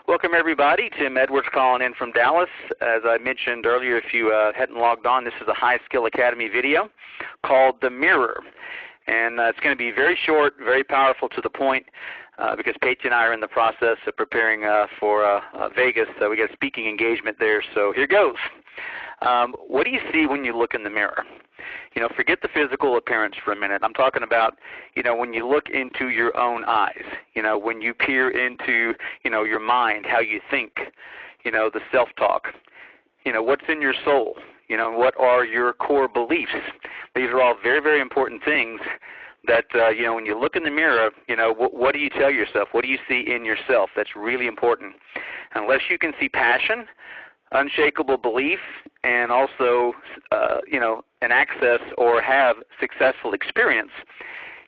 Welcome everybody. Tim Edwards calling in from Dallas. As I mentioned earlier, if you hadn't logged on, this is a High Skill Academy video called The Mirror. And it's going to be very short, very powerful, to the point, because Paige and I are in the process of preparing for Vegas. So we got a speaking engagement there. So here goes. What do you see when you look in the mirror? Forget the physical appearance for a minute. I'm talking about, when you look into your own eyes, when you peer into, your mind, how you think, the self-talk, what's in your soul, what are your core beliefs. These are all very, very important things that, when you look in the mirror, what do you tell yourself? What do you see in yourself? That's really important. Unless you can see passion, unshakable belief, and also, an access or have successful experience,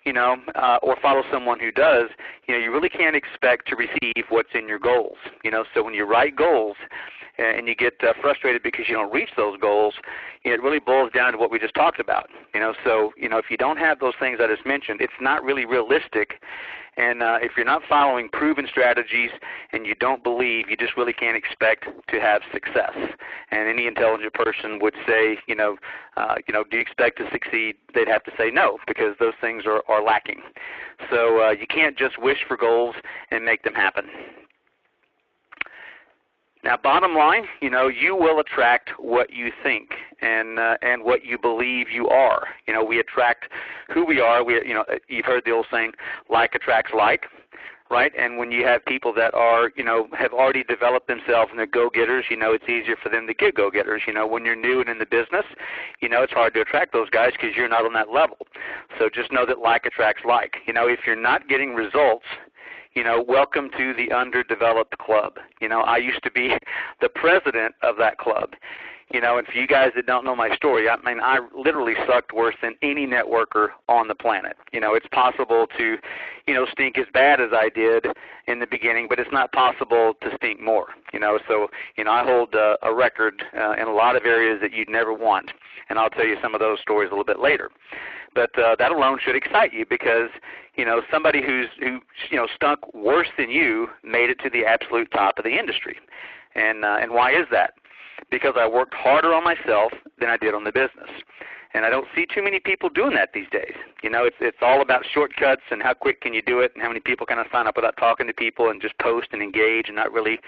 or follow someone who does, you really can't expect to receive what's in your goals. So when you write goals and you get frustrated because you don't reach those goals, it really boils down to what we just talked about. So if you don't have those things I just mentioned, it's not really realistic. And if you're not following proven strategies and you don't believe, you just really can't expect to have success. And any intelligent person would say, do you expect to succeed? They'd have to say no, because those things are lacking. So you can't just wish for goals and make them happen. Now, bottom line, you will attract what you think and what you believe you are. We attract who we are. You've heard the old saying, like attracts like, right? And when you have people that are, have already developed themselves and they're go-getters, it's easier for them to get go-getters. When you're new and in the business, it's hard to attract those guys because you're not on that level. So just know that like attracts like. If you're not getting results, welcome to the underdeveloped club. I used to be the president of that club. And for you guys that don't know my story, I literally sucked worse than any networker on the planet. It's possible to, stink as bad as I did in the beginning, but it's not possible to stink more. So, I hold a record in a lot of areas that you'd never want, and I'll tell you some of those stories a little bit later. But that alone should excite you, because somebody who stunk worse than you made it to the absolute top of the industry. And why is that? Because I worked harder on myself than I did on the business. And I don't see too many people doing that these days. It's all about shortcuts and how quick can you do it, and how many people kind of sign up without talking to people and just post and engage and not really,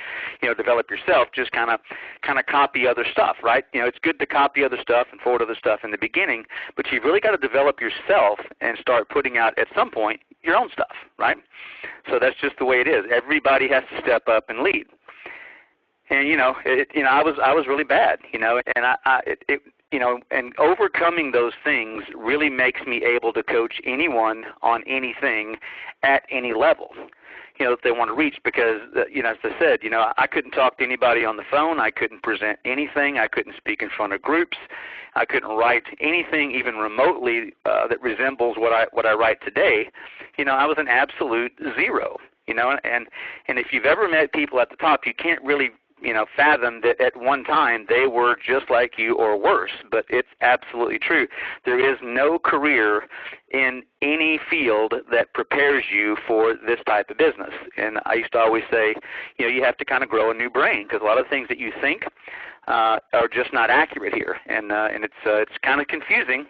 develop yourself, just kind of copy other stuff, right? It's good to copy other stuff and forward other stuff in the beginning, but you've really got to develop yourself and start putting out at some point your own stuff, right? So that's just the way it is. Everybody has to step up and lead. And I was really bad, and overcoming those things really makes me able to coach anyone on anything at any level, that they want to reach. Because as I said, I couldn't talk to anybody on the phone. I couldn't present anything. I couldn't speak in front of groups. I couldn't write anything even remotely that resembles what I write today. I was an absolute zero. And if you've ever met people at the top, you can't really fathom that at one time they were just like you or worse. But it's absolutely true. There is no career in any field that prepares you for this type of business. And I used to always say, you have to kind of grow a new brain, because a lot of things that you think are just not accurate here, and it's kind of confusing.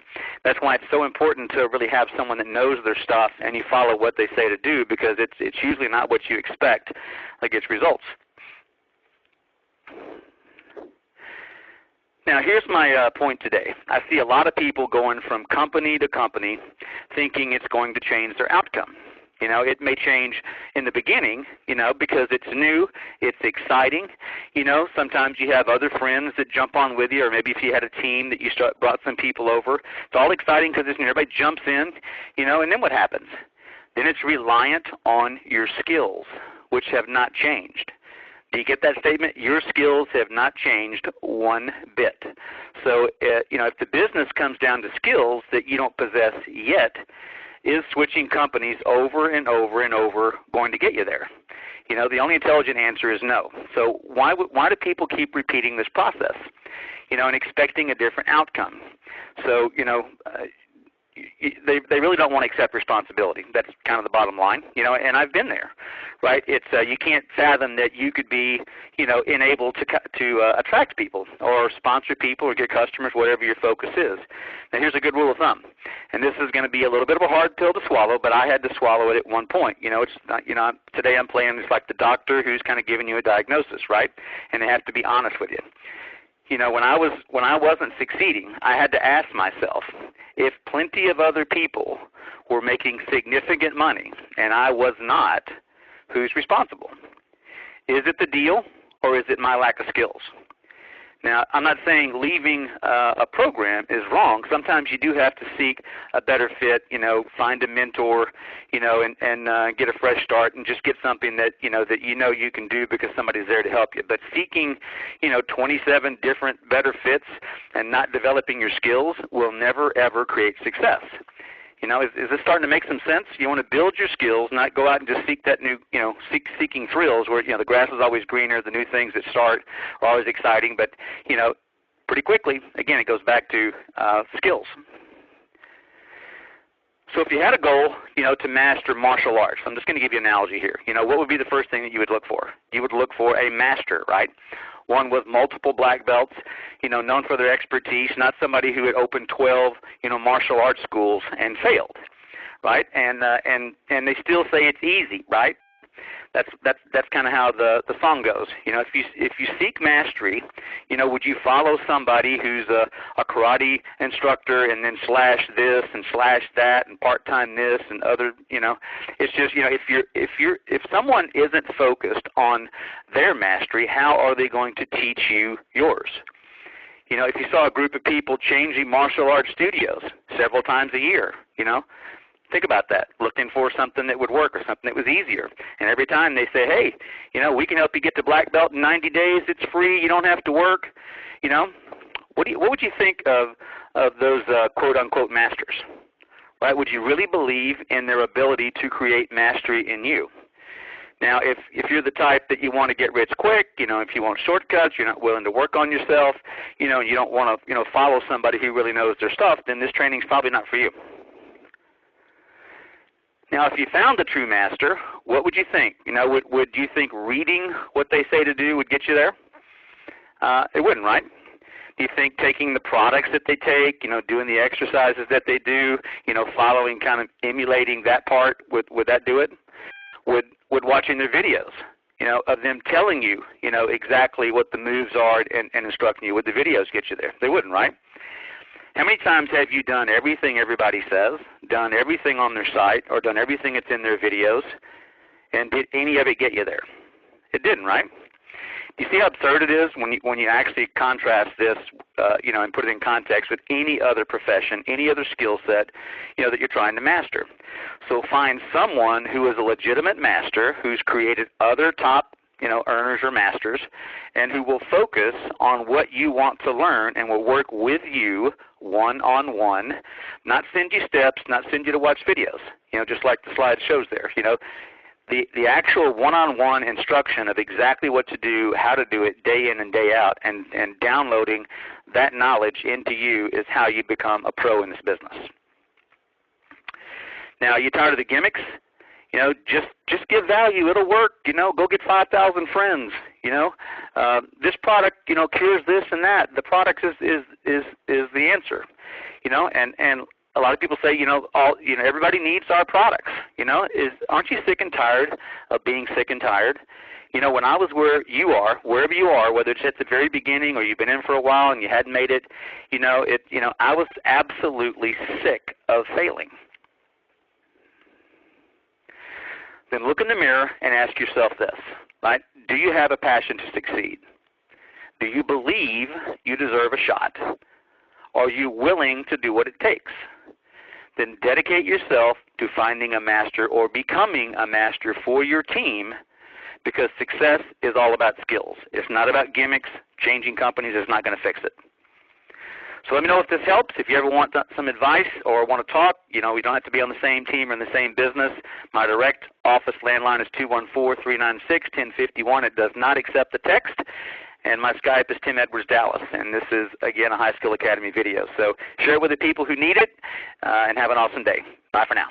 That's why it's so important to really have someone that knows their stuff and you follow what they say to do, because it's usually not what you expect that gets results. Now, here's my point today. I see a lot of people going from company to company thinking it's going to change their outcome. It may change in the beginning, because it's new, it's exciting. Sometimes you have other friends that jump on with you, or maybe if you had a team that you brought some people over. It's all exciting because everybody jumps in, and then what happens? Then it's reliant on your skills, which have not changed. Do you get that statement? Your skills have not changed one bit. So, if the business comes down to skills that you don't possess yet, is switching companies over and over and over going to get you there? The only intelligent answer is no. So why do people keep repeating this process, and expecting a different outcome? So, they really don't want to accept responsibility. That's kind of the bottom line, and I've been there, right? It's you can't fathom that you could be, enabled to attract people or sponsor people or get customers, whatever your focus is. Now here's a good rule of thumb, and this is going to be a little bit of a hard pill to swallow, but I had to swallow it at one point. It's not, today I'm playing it's like the doctor who's kind of giving you a diagnosis, right? And they have to be honest with you. When I wasn't succeeding, I had to ask myself, if plenty of other people were making significant money and I was not, who's responsible? Is it the deal or is it my lack of skills? Now, I'm not saying leaving a program is wrong. Sometimes you do have to seek a better fit, find a mentor, and get a fresh start and just get something that you can do because somebody's there to help you. But seeking, 27 different better fits and not developing your skills will never, ever create success. Is this starting to make some sense? You want to build your skills, not go out and just seek that new, seeking thrills where, the grass is always greener, the new things that start are always exciting, but, pretty quickly, again, it goes back to skills. So if you had a goal, to master martial arts, I'm just going to give you an analogy here. What would be the first thing that you would look for? You would look for a master, right? One with multiple black belts, known for their expertise, not somebody who had opened 12, martial arts schools and failed, right? And they still say it's easy, right? That's kind of how the song goes. If you seek mastery, would you follow somebody who's a karate instructor and then slash this and slash that and part-time this and other, it's just, if someone isn't focused on their mastery, how are they going to teach you yours? If you saw a group of people changing martial arts studios several times a year, think about that, looking for something that would work or something that was easier. And every time they say, hey, we can help you get to black belt in 90 days. It's free. You don't have to work. What would you think of those quote-unquote masters? Right? Would you really believe in their ability to create mastery in you? Now, if you're the type that you want to get rich quick, if you want shortcuts, you're not willing to work on yourself, and you don't want to, follow somebody who really knows their stuff, then this training is probably not for you. Now, if you found the true master, what would you think? Would you think reading what they say to do would get you there? It wouldn't, right? Do you think taking the products that they take, doing the exercises that they do, following, kind of emulating that part, would that do it? Would watching their videos, of them telling you, exactly what the moves are and instructing you, would the videos get you there? They wouldn't, right? How many times have you done everything everybody says, done everything on their site, or done everything that's in their videos, and did any of it get you there? It didn't, right? Do you see how absurd it is when you actually contrast this, and put it in context with any other profession, any other skill set, that you're trying to master? So find someone who is a legitimate master, who's created other top, earners or masters, and who will focus on what you want to learn and will work with you one-on-one, not send you steps, not send you to watch videos, just like the slide shows there. The actual one-on-one instruction of exactly what to do, how to do it day in and day out, and downloading that knowledge into you is how you become a pro in this business. Now, are you tired of the gimmicks? Just give value. It'll work. Go get 5,000 friends. This product, cures this and that. The product is the answer. And a lot of people say, everybody needs our products. Aren't you sick and tired of being sick and tired? When I was where you are, wherever you are, whether it's at the very beginning or you've been in for a while and you hadn't made it, I was absolutely sick of failing. Then look in the mirror and ask yourself this, right? Do you have a passion to succeed? Do you believe you deserve a shot? Are you willing to do what it takes? Then dedicate yourself to finding a master or becoming a master for your team, because success is all about skills. It's not about gimmicks. Changing companies is not going to fix it. So let me know if this helps. If you ever want some advice or want to talk, we don't have to be on the same team or in the same business. My direct office landline is 214-396-1051. It does not accept the text. and my Skype is Tim Edwards Dallas. And this is, again, a High Skill Academy video. So share it with the people who need it, and have an awesome day. Bye for now.